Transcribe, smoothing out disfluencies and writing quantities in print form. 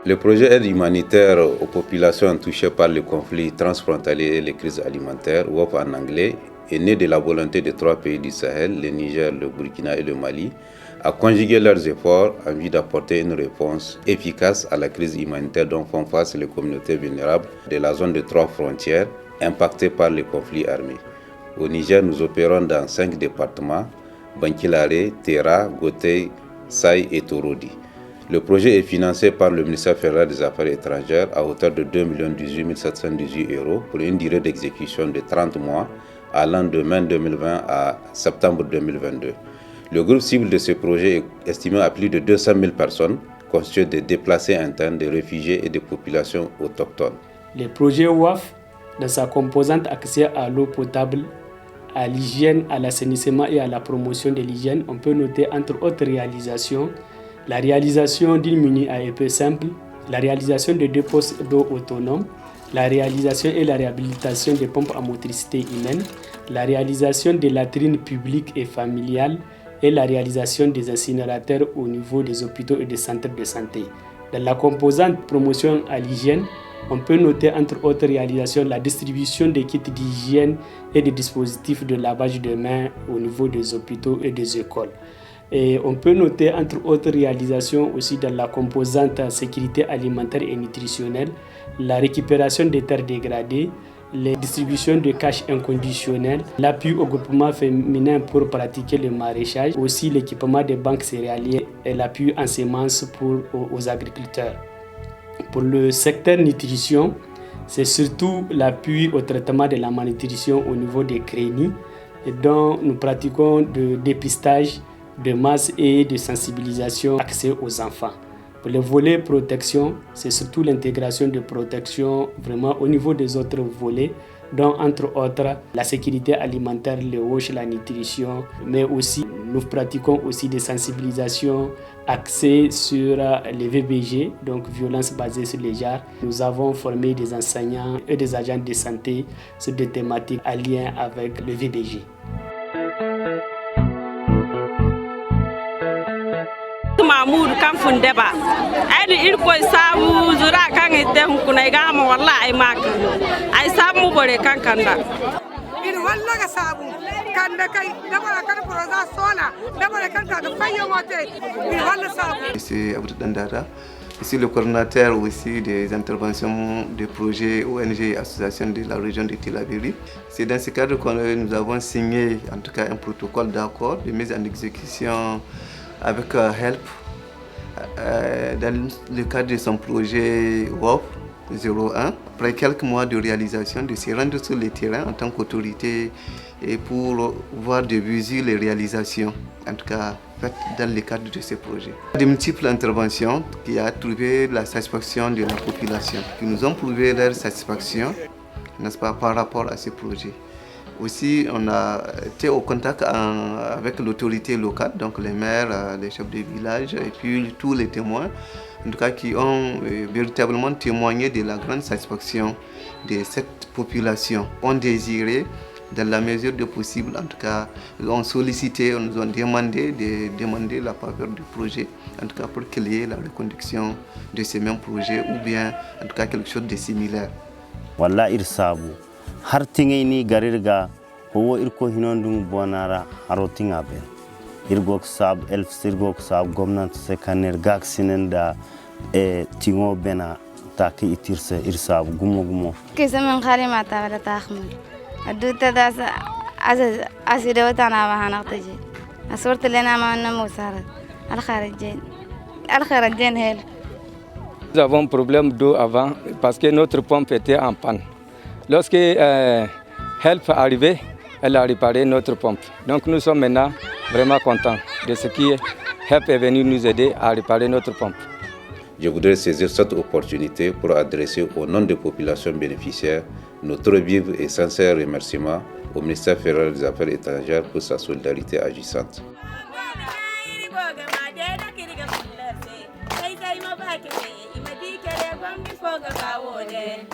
Le projet aide humanitaire aux populations touchées par les conflits transfrontaliers et les crises alimentaires, WOP en anglais, est né de la volonté des 3 pays du Sahel, le Niger, le Burkina et le Mali, à conjuguer leurs efforts en vue d'apporter une réponse efficace à la crise humanitaire dont font face les communautés vulnérables de la zone de 3 frontières impactées par les conflits armés. Au Niger, nous opérons dans 5 départements, Bankilare, Tera, Gotei, Saï et Torodi. Le projet est financé par le ministère fédéral des Affaires étrangères à hauteur de 2 18 718 € pour une durée d'exécution de 30 mois allant de mai 2020 à septembre 2022. Le groupe cible de ce projet est estimé à plus de 200 000 personnes, constitué de déplacés internes, de réfugiés et de populations autochtones. Le projet WAF, dans sa composante accès à l'eau potable, à l'hygiène, à l'assainissement et à la promotion de l'hygiène, on peut noter entre autres réalisations la réalisation d'une mini AEP simple, la réalisation de 2 postes d'eau autonomes, la réalisation et la réhabilitation des pompes à motricité humaine, la réalisation des latrines publiques et familiales et la réalisation des incinérateurs au niveau des hôpitaux et des centres de santé. Dans la composante promotion à l'hygiène, on peut noter entre autres réalisations la distribution des kits d'hygiène et des dispositifs de lavage de mains au niveau des hôpitaux et des écoles. Et on peut noter entre autres réalisations aussi dans la composante sécurité alimentaire et nutritionnelle, la récupération des terres dégradées, les distributions de cash inconditionnelles, l'appui au groupement féminin pour pratiquer le maraîchage, aussi l'équipement des banques céréalières et l'appui en semences aux agriculteurs. Pour le secteur nutrition, c'est surtout l'appui au traitement de la malnutrition au niveau des crénies, dont nous pratiquons de dépistage de masse et de sensibilisation accès aux enfants. Pour le volet protection, c'est surtout l'intégration de protection vraiment au niveau des autres volets, dont entre autres la sécurité alimentaire, le WASH, la nutrition, mais aussi nous pratiquons aussi des sensibilisations axées sur les VBG, donc violences basées sur les genres. Nous avons formé des enseignants et des agents de santé sur des thématiques en lien avec le VBG. Mahmoud kan fundeba ai irko samu zura kan ite hunkuna ga ma wallahi mak ai samu bore kan kanda ir wallaga sabu kanda kai da bara kan proza sola da bara kan ka fayo mote ir wallaga sabu. C'est Abdou Dandara, ici le coordinateur aussi des interventions des projets ONG et associations de la région de Tillabéri. C'est dans ce cadre que nous avons signé en tout cas un protocole d'accord de mise en exécution avec HELP dans le cadre de son projet WOP 01. Après quelques mois de réalisation, de se rendre sur le terrain en tant qu'autorité et pour voir de visu les réalisations, en tout cas faites dans le cadre de ce projet. De multiples interventions qui ont trouvé la satisfaction de la population, qui nous ont prouvé leur satisfaction, n'est-ce pas, par rapport à ce projet. Aussi, on a été au contact avec l'autorité locale, donc les maires, les chefs de village et puis tous les témoins, en tout cas qui ont véritablement témoigné de la grande satisfaction de cette population. On désirait, dans la mesure du possible, en tout cas, ils ont sollicité, ils nous ont demandé de demander la faveur du projet, en tout cas pour qu'il y ait la reconduction de ces mêmes projets ou bien en tout cas quelque chose de similaire. Voilà, irsabu. Har tingeni garirga ho irko hinondum bonara harotinga ben irgok sab elf sirgok sab gomnat sekaner gaksinen da tingo bena taki itirse irsab gumo kisamen khali mata wala takhmul aduta das asidawtana wa hanaqtaji asorت lana ma namusara al kharajin hel. Nous avons un problème d'eau avant parce que notre pompe était en panne. Lorsque HELP est arrivé, elle a réparé notre pompe. Donc nous sommes maintenant vraiment contents de ce qui HELP est venu nous aider à réparer notre pompe. Je voudrais saisir cette opportunité pour adresser au nom des populations bénéficiaires notre vif et sincère remerciement au ministère fédéral des Affaires étrangères pour sa solidarité agissante. Kai kai ma ba ki mai imadi kare gwamnati ko ga kawo ne